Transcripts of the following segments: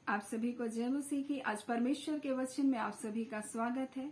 आप सभी को जय मसीह की। आज परमेश्वर के वचन में आप सभी का स्वागत है।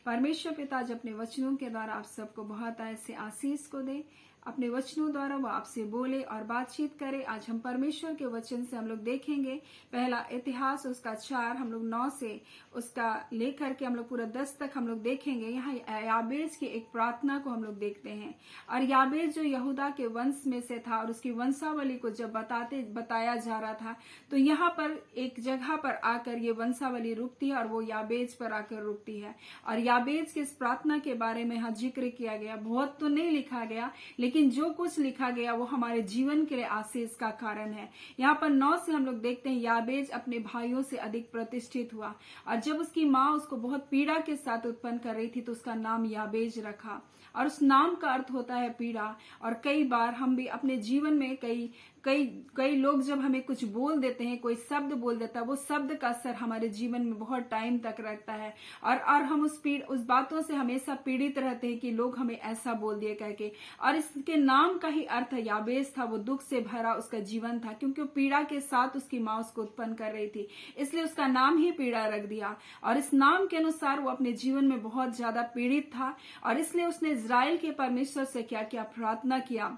परमेश्वर पिता आज अपने वचनों के द्वारा आप सबको बहुत ऐसे आशीष को दे। अपने वचनों द्वारा वो आपसे बोले और बातचीत करे। आज हम परमेश्वर के वचन से हम लोग देखेंगे पहला इतिहास उसका 4 हम लोग 9 से उसका लेकर के हम लोग पूरा 10 तक हम लोग देखेंगे। यहाँ याबेज की एक प्रार्थना को हम लोग देखते हैं। और याबेज जो यहूदा के वंश में से था और उसकी वंशावली को जब बताया जा रहा था, तो यहाँ पर एक जगह पर आकर ये वंशावली रुकती है और वो याबेज पर आकर रुकती है। और याबेज की इस प्रार्थना के बारे में यहाँ जिक्र किया गया। बहुत तो नहीं लिखा गया, लेकिन जो कुछ लिखा गया वो हमारे जीवन के लिए आशीष का कारण है। यहाँ पर 9 से हम लोग देखते हैं याबेज अपने भाइयों से अधिक प्रतिष्ठित हुआ और जब उसकी माँ उसको बहुत पीड़ा के साथ उत्पन्न कर रही थी तो उसका नाम याबेज रखा। और उस नाम का अर्थ होता है पीड़ा। और कई बार हम भी अपने जीवन में कई लोग जब हमें कुछ बोल देते हैं, कोई शब्द बोल देता है, वो शब्द का असर हमारे जीवन में बहुत टाइम तक रखता है और हम उस बातों से हमेशा पीड़ित रहते हैं कि लोग हमें ऐसा बोल दिए करके। और इसके नाम का ही अर्थ याबेज था। वो दुख से भरा उसका जीवन था क्योंकि वो पीड़ा के साथ उसकी माँ उसको उत्पन्न कर रही थी, इसलिए उसका नाम ही पीड़ा रख दिया। और इस नाम के अनुसार वो अपने जीवन में बहुत ज्यादा पीड़ित था और इसलिए उसने इजराइल के परमेश्वर से क्या किया, प्रार्थना किया।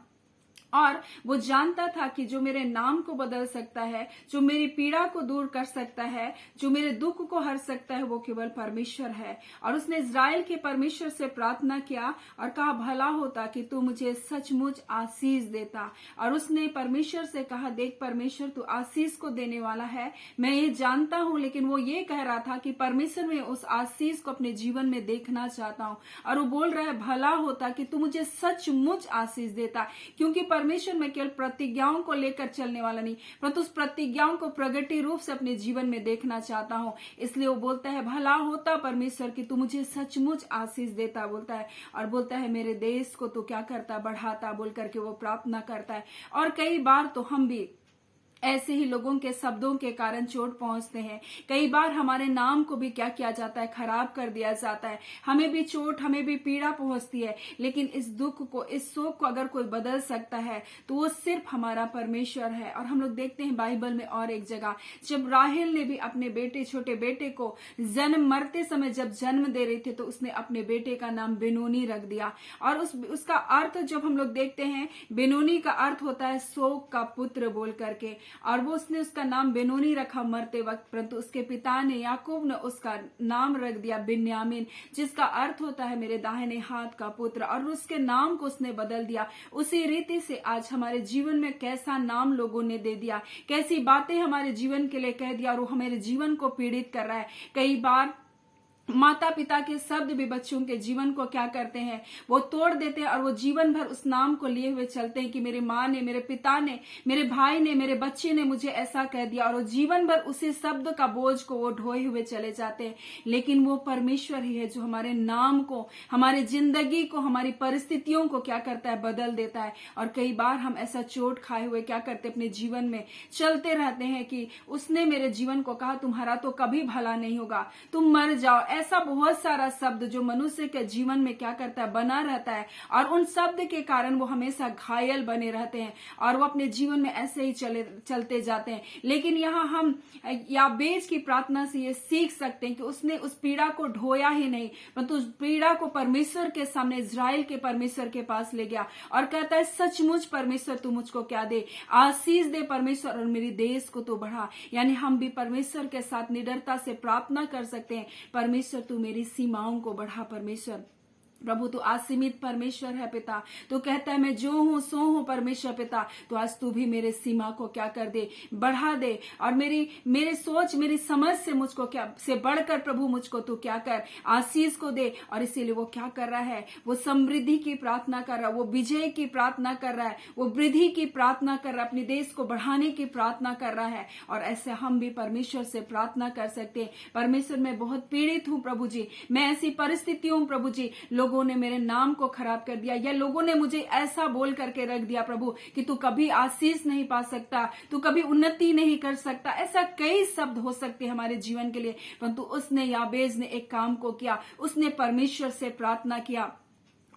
और वो जानता था कि जो मेरे नाम को बदल सकता है, जो मेरी पीड़ा को दूर कर सकता है, जो मेरे दुख को हर सकता है, वो केवल परमेश्वर है। और उसने इजराइल के परमेश्वर से प्रार्थना किया और कहा, भला होता कि तू मुझे सचमुच आशीष देता। और उसने परमेश्वर से कहा, देख परमेश्वर तू आशीष को देने वाला है, मैं ये जानता हूं। लेकिन वो ये कह रहा था कि परमेश्वर में उस आशीष को अपने जीवन में देखना चाहता हूं। और वो बोल रहा है, भला होता कि तू मुझे सचमुच आशीष देता। क्योंकि परमेश्वर में केवल प्रतिज्ञाओं को लेकर चलने वाला नहीं, परंतु उस प्रतिज्ञाओं को प्रगति रूप से अपने जीवन में देखना चाहता हूं। इसलिए वो बोलता है, भला होता परमेश्वर कि तू मुझे सचमुच आशीष देता, बोलता है। और बोलता है, मेरे देश को तू क्या करता, बढ़ाता, बोल करके वो प्रार्थना करता है। और कई बार तो हम भी ऐसे ही लोगों के शब्दों के कारण चोट पहुंचते हैं। कई बार हमारे नाम को भी क्या किया जाता है, खराब कर दिया जाता है। हमें भी चोट, हमें भी पीड़ा पहुंचती है। लेकिन इस दुख को, इस शोक को अगर कोई बदल सकता है तो वो सिर्फ हमारा परमेश्वर है। और हम लोग देखते हैं बाइबल में और एक जगह, जब राहेल ने भी अपने बेटे, छोटे बेटे को मरते समय जब जन्म दे रही थी तो उसने अपने बेटे का नाम बेनोनी रख दिया। और उसका अर्थ जब हम लोग देखते हैं, बेनोनी का अर्थ होता है शोक का पुत्र बोल करके। और वो उसने उसका नाम बेनोनी रखा मरते वक्त, परंतु उसके पिता ने, याकूब ने, उसका नाम रख दिया बिन्यामीन, जिसका अर्थ होता है मेरे दाहिने हाथ का पुत्र। और उसके नाम को उसने बदल दिया। उसी रीति से आज हमारे जीवन में कैसा नाम लोगों ने दे दिया, कैसी बातें हमारे जीवन के लिए कह दिया और वो हमारे जीवन को पीड़ित कर रहा है। कई बार माता पिता के शब्द भी बच्चों के जीवन को क्या करते हैं, वो तोड़ देते हैं और वो जीवन भर उस नाम को लिए हुए चलते हैं कि मेरी माँ ने, मेरे पिता ने, मेरे भाई ने, मेरे बच्चे ने मुझे ऐसा कह दिया। और वो जीवन भर उसी शब्द का बोझ को वो ढोए हुए चले जाते हैं। लेकिन वो परमेश्वर ही है जो हमारे नाम को, हमारी जिंदगी को, हमारी परिस्थितियों को क्या करता है, बदल देता है। और कई बार हम ऐसा चोट खाए हुए क्या करते अपने जीवन में चलते रहते हैं कि उसने मेरे जीवन को कहा, तुम्हारा तो कभी भला नहीं होगा, तुम मर जाओ। ऐसा बहुत सारा शब्द जो मनुष्य के जीवन में क्या करता है, बना रहता है। और उन शब्द के कारण वो हमेशा घायल बने रहते हैं और वो अपने जीवन में ऐसे ही चलते जाते हैं। लेकिन यहाँ हम याबेज की प्रार्थना से ये सीख सकते हैं कि उसने उस पीड़ा को ढोया ही नहीं, परंतु उस पीड़ा को परमेश्वर के सामने, इजराइल के परमेश्वर के पास ले गया और कहता है, सचमुच परमेश्वर तू मुझको क्या दे, आशीष दे परमेश्वर, और मेरे देश को तू बढ़ा। यानी हम भी परमेश्वर के साथ निडरता से प्रार्थना कर सकते हैं, परमेश्वर तू मेरी सीमाओं को बढ़ा। परमेश्वर प्रभु तू असीमित परमेश्वर है पिता। तू कहता है मैं जो हूं सो हूं परमेश्वर पिता। तो आज तू भी मेरे सीमा को क्या कर दे, बढ़ा दे। और मेरे सोच, मेरी समझ से मुझको क्या से बढ़कर प्रभु मुझको तू क्या कर, आशीष को दे। और इसीलिए वो क्या कर रहा है, वो समृद्धि की प्रार्थना कर रहा है, वो विजय की प्रार्थना कर रहा है, वो वृद्धि की प्रार्थना कर रहा है, अपने देश को बढ़ाने की प्रार्थना कर रहा है। और ऐसे हम भी परमेश्वर से प्रार्थना कर सकते हैं, परमेश्वर मैं बहुत पीड़ित हूं प्रभु जी, मैं ऐसी परिस्थिति हूं प्रभु जी, लोगों ने मेरे नाम को खराब कर दिया या लोगों ने मुझे ऐसा बोल करके रख दिया प्रभु कि तू कभी आशीष नहीं पा सकता, तू कभी उन्नति नहीं कर सकता। ऐसा कई शब्द हो सकते हैं हमारे जीवन के लिए, परंतु उसने, याबेज ने एक काम को किया, उसने परमेश्वर से प्रार्थना किया।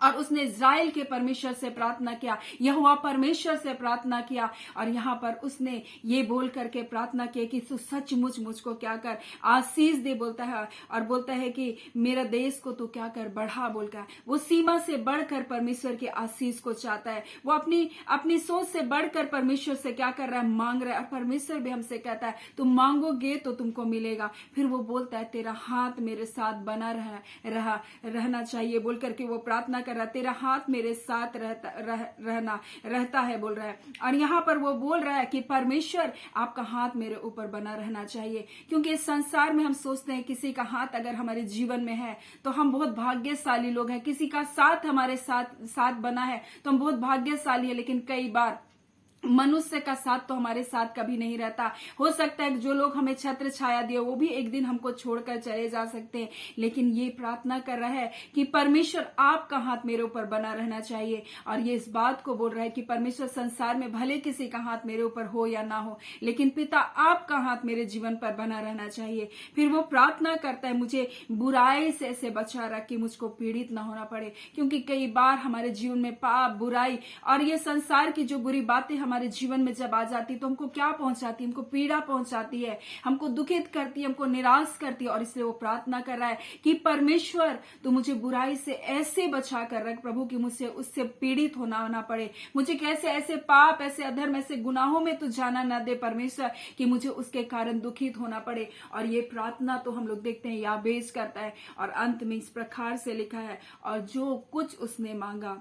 और उसने इज़राइल के परमेश्वर से प्रार्थना किया, यहोवा परमेश्वर से प्रार्थना किया, और यहाँ पर उसने ये बोल करके प्रार्थना की कि तू सचमुच मुझको क्या कर, आशीष दे बोलता है, और बोलता है कि मेरा देश को तू क्या कर, बढ़ा बोलकर। वो सीमा से बढ़कर परमेश्वर के आशीष को चाहता है, वो अपनी सोच से बढ़कर परमेश्वर से क्या कर रहा है, मांग रहा है। और परमेश्वर भी हमसे कहता है तुम मांगोगे तो तुमको मिलेगा। फिर वो बोलता है तेरा हाथ मेरे साथ बना रहना चाहिए बोल करके वो प्रार्थना कर रहा है, तेरा हाथ मेरे साथ रहता है बोल रहा है। और यहाँ पर वो बोल रहा है कि परमेश्वर आपका हाथ मेरे ऊपर बना रहना चाहिए, क्योंकि इस संसार में हम सोचते हैं किसी का हाथ अगर हमारे जीवन में है तो हम बहुत भाग्यशाली लोग हैं, किसी का साथ हमारे साथ बना है तो हम बहुत भाग्यशाली है। लेकिन कई बार मनुष्य का साथ तो हमारे साथ कभी नहीं रहता। हो सकता है जो लोग हमें छत्र छाया दिए वो भी एक दिन हमको छोड़कर चले जा सकते हैं, लेकिन ये प्रार्थना कर रहा है कि परमेश्वर आपका हाथ मेरे ऊपर बना रहना चाहिए। और ये इस बात को बोल रहा है कि परमेश्वर संसार में भले किसी का हाथ मेरे ऊपर हो या ना हो, लेकिन पिता आपका हाथ मेरे जीवन पर बना रहना चाहिए। फिर वो प्रार्थना करता है मुझे बुराई से ऐसे बचा रख कि मुझको पीड़ित ना होना पड़े, क्योंकि कई बार हमारे जीवन में पाप, बुराई और ये संसार की जो बुरी बातें हमारे जीवन में जब आ जाती तो हमको क्या पहुंचाती, हमको पीड़ा पहुंचाती है, हमको दुखित करती है, हमको निराश करती है। और इसलिए वो प्रार्थना कर रहा है कि परमेश्वर तू मुझे बुराई से ऐसे बचा कर रख प्रभु कि मुझसे उससे पीड़ित होना ना पड़े, मुझे कैसे ऐसे पाप, ऐसे अधर्म, ऐसे गुनाहों में तू जाना ना दे परमेश्वर कि मुझे उसके कारण दुखित होना पड़े। और ये प्रार्थना तो हम लोग देखते हैं याबेश करता है, और अंत में इस प्रकार से लिखा है और जो कुछ उसने मांगा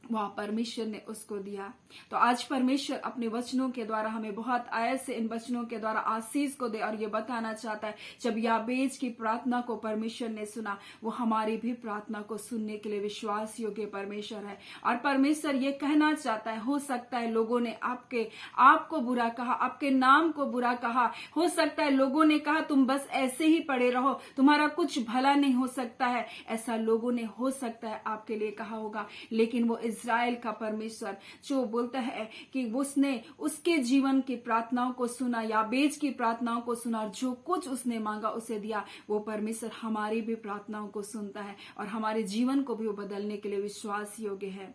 वह परमेश्वर ने उसको दिया। तो आज परमेश्वर अपने वचनों के द्वारा हमें बहुत आयत से इन वचनों के द्वारा आशीष को दे, और ये बताना चाहता है जब याबेश की प्रार्थना को परमेश्वर ने सुना, वो हमारी भी प्रार्थना को सुनने के लिए विश्वास योग्य परमेश्वर है। और परमेश्वर ये कहना चाहता है, हो सकता है लोगों ने आपको बुरा कहा, आपके नाम को बुरा कहा, हो सकता है लोगों ने कहा तुम बस ऐसे ही पड़े रहो, तुम्हारा कुछ भला नहीं हो सकता है, ऐसा लोगों ने हो सकता है आपके लिए कहा होगा। लेकिन वो इज़राइल का परमेश्वर जो बोलता है कि उसने उसके जीवन की प्रार्थनाओं को सुना, याबेश की प्रार्थनाओं को सुना, और जो कुछ उसने मांगा उसे दिया। वो परमेश्वर हमारी भी प्रार्थनाओं को सुनता है और हमारे जीवन को भी वो बदलने के लिए विश्वास योग्य है।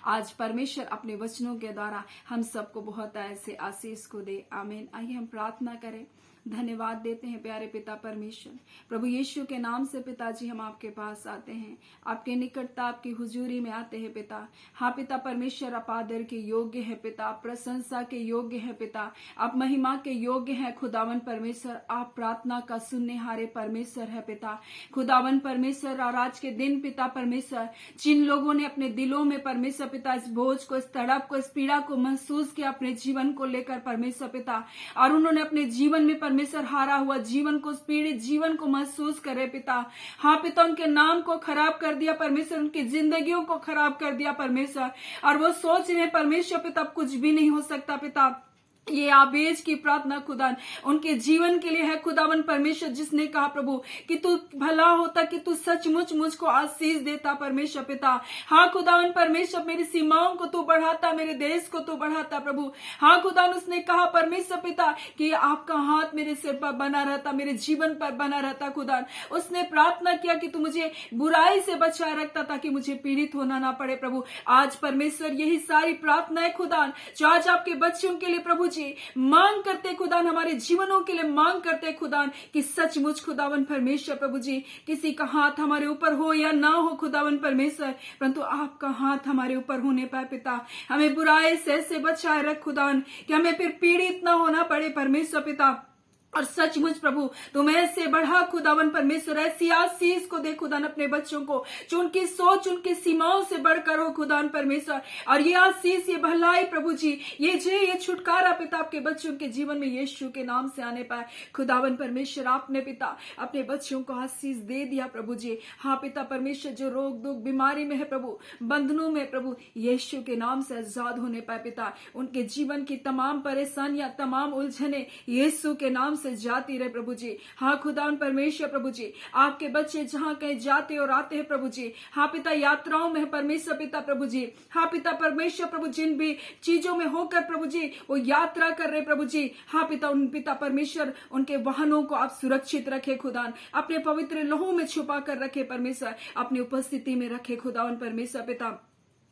आज परमेश्वर अपने वचनों के द्वारा हम सबको बहुत ऐसे आशीष को दे। आमीन। आइए हम प्रार्थना करें। धन्यवाद देते हैं प्यारे पिता परमेश्वर, प्रभु यीशु के नाम से पिताजी हम आपके पास आते हैं, आपके निकटता, आपकी हुजूरी में आते हैं पिता। हाँ पिता परमेश्वर, आप आदर के योग्य है पिता, आप प्रशंसा के योग्य है पिता, आप महिमा के योग्य है खुदावन परमेश्वर, आप प्रार्थना का सुनने हारे परमेश्वर है पिता खुदावन परमेश्वर। और आज के दिन पिता परमेश्वर, जिन लोगों ने अपने दिलों में परमेश्वर पिता इस बोझ को, इस तड़प को, इस पीड़ा को महसूस किया अपने जीवन को लेकर परमेश्वर पिता, और उन्होंने अपने जीवन में परमेश्वर हारा हुआ जीवन को, पीड़ित जीवन को महसूस करे पिता। हाँ पिता, उनके नाम को खराब कर दिया परमेश्वर, उनकी जिंदगियों को खराब कर दिया परमेश्वर, और वो सोच रहे परमेश्वर पिता अब कुछ भी नहीं हो सकता पिता। ये याबेश की प्रार्थना खुदान उनके जीवन के लिए है खुदावन परमेश्वर, जिसने कहा प्रभु कि तू भला होता कि तू सचमुच मुझको आशीष देता परमेश्वर पिता। हाँ खुदावन परमेश्वर, मेरी सीमाओं को तू बढ़ाता, मेरे देश को तू बढ़ाता प्रभु। हाँ खुदावन, उसने कहा परमेश्वर पिता कि आपका हाथ मेरे सिर पर बना रहता, मेरे जीवन पर बना रहता खुदान। उसने प्रार्थना किया कि तू मुझे बुराई से बचाए रखता ताकि मुझे पीड़ित होना ना पड़े प्रभु। आज परमेश्वर यही सारी प्रार्थना है खुदान जो आज आपके बच्चों के लिए प्रभु जी मांग करते खुदान, हमारे जीवनों के लिए मांग करते खुदान कि सचमुच खुदावन परमेश्वर प्रभु जी, किसी का हाथ हमारे ऊपर हो या ना हो खुदावन परमेश्वर, परंतु आपका हाथ हमारे ऊपर होने पाए पिता। हमें बुराई से ऐसे बचाए रख खुदान कि हमें फिर पीड़ित ना होना पड़े परमेश्वर पिता। और सचमुच प्रभु तुम ऐसे बढ़ा खुदावन परमेश्वर, ऐसी आशीष को दे खुदान अपने बच्चों को जो उनकी सोच, उनकी सीमाओं से बढ़कर हो खुदान परमेश्वर। और ये आशीष, ये भलाई प्रभु जी, ये जय, ये छुटकारा पिता आपके बच्चों के जीवन में यीशु के नाम से आने पाए खुदावन परमेश्वर। आपने पिता अपने बच्चों को आशीष दे दिया प्रभु जी। हाँ पिता परमेश्वर, जो रोग दुख बीमारी में है प्रभु, बंधनों में प्रभु, यीशु के नाम से आजाद होने पाए पिता। उनके जीवन की तमाम परेशानियां, तमाम उलझने यीशु के नाम से जाती रहे प्रभु जी। हाँ खुदावन परमेश्वर प्रभु जी, आपके बच्चे जहाँ कहीं जाते और आते हैं प्रभु जी, हाँ पिता यात्राओं में परमेश्वर पिता प्रभु जी, हाँ पिता परमेश्वर प्रभु, जिन भी चीजों में होकर प्रभु जी वो यात्रा कर रहे प्रभु जी, हाँ पिता उन पिता परमेश्वर उनके वाहनों को आप सुरक्षित रखे खुदान, अपने पवित्र लहू में छुपा कर रखे परमेश्वर, अपनी उपस्थिति में रखे खुदावन परमेश्वर पिता।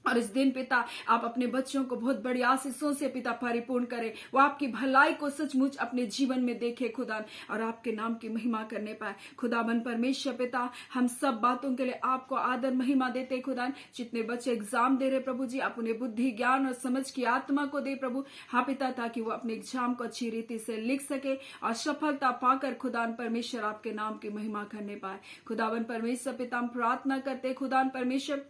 और इस दिन पिता आप अपने बच्चों को बहुत बड़ी आशीषों से पिता परिपूर्ण करें, वो आपकी भलाई को सचमुच अपने जीवन में देखे खुदा, और आपके नाम की महिमा करने पाए खुदावन परमेश्वर पिता। हम सब बातों के लिए आपको आदर महिमा देते खुदा। जितने बच्चे एग्जाम दे रहे प्रभु जी, आप उन्हें बुद्धि ज्ञान और समझ की आत्मा को दे प्रभु, हाँ पिता, ताकि वो अपने एग्जाम को अच्छी रीति से लिख सके और सफलता पाकर खुदान परमेश्वर आपके नाम की महिमा करने पाए खुदावन परमेश्वर पिता। हम प्रार्थना करते खुदान परमेश्वर,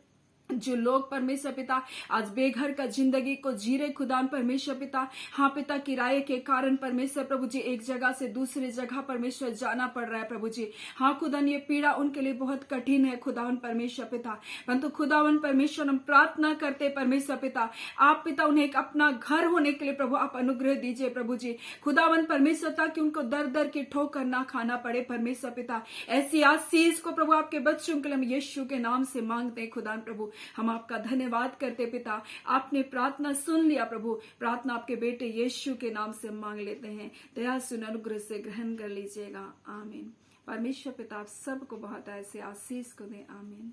जो लोग परमेश्वर पिता आज बेघर का जिंदगी को जी रहे खुदान परमेश्वर पिता, हाँ पिता किराए के कारण परमेश्वर प्रभु जी एक जगह से दूसरी जगह परमेश्वर जाना पड़ रहा है प्रभु जी, हाँ खुदान ये पीड़ा उनके लिए बहुत कठिन है खुदावन परमेश्वर पिता। परंतु खुदावन परमेश्वर हम प्रार्थना करते परमेश्वर पिता, आप पिता उन्हें एक अपना घर होने के लिए प्रभु आप अनुग्रह दीजिए प्रभु जी खुदावन परमेश्वर, ताकि उनको दर दर की ठोकर ना खाना पड़े परमेश्वर पिता। ऐसी आशीष को प्रभु आपके बच्चों के लिए हम यीशु के नाम से मांगते हैं खुदान प्रभु। हम आपका धन्यवाद करते पिता, आपने प्रार्थना सुन लिया प्रभु, प्रार्थना आपके बेटे यीशु के नाम से मांग लेते हैं, दया सुन अनुग्रह से ग्रहण कर लीजिएगा, आमीन। परमेश्वर पिता आप सबको बहुत ऐसे आशीष को दे, आमीन।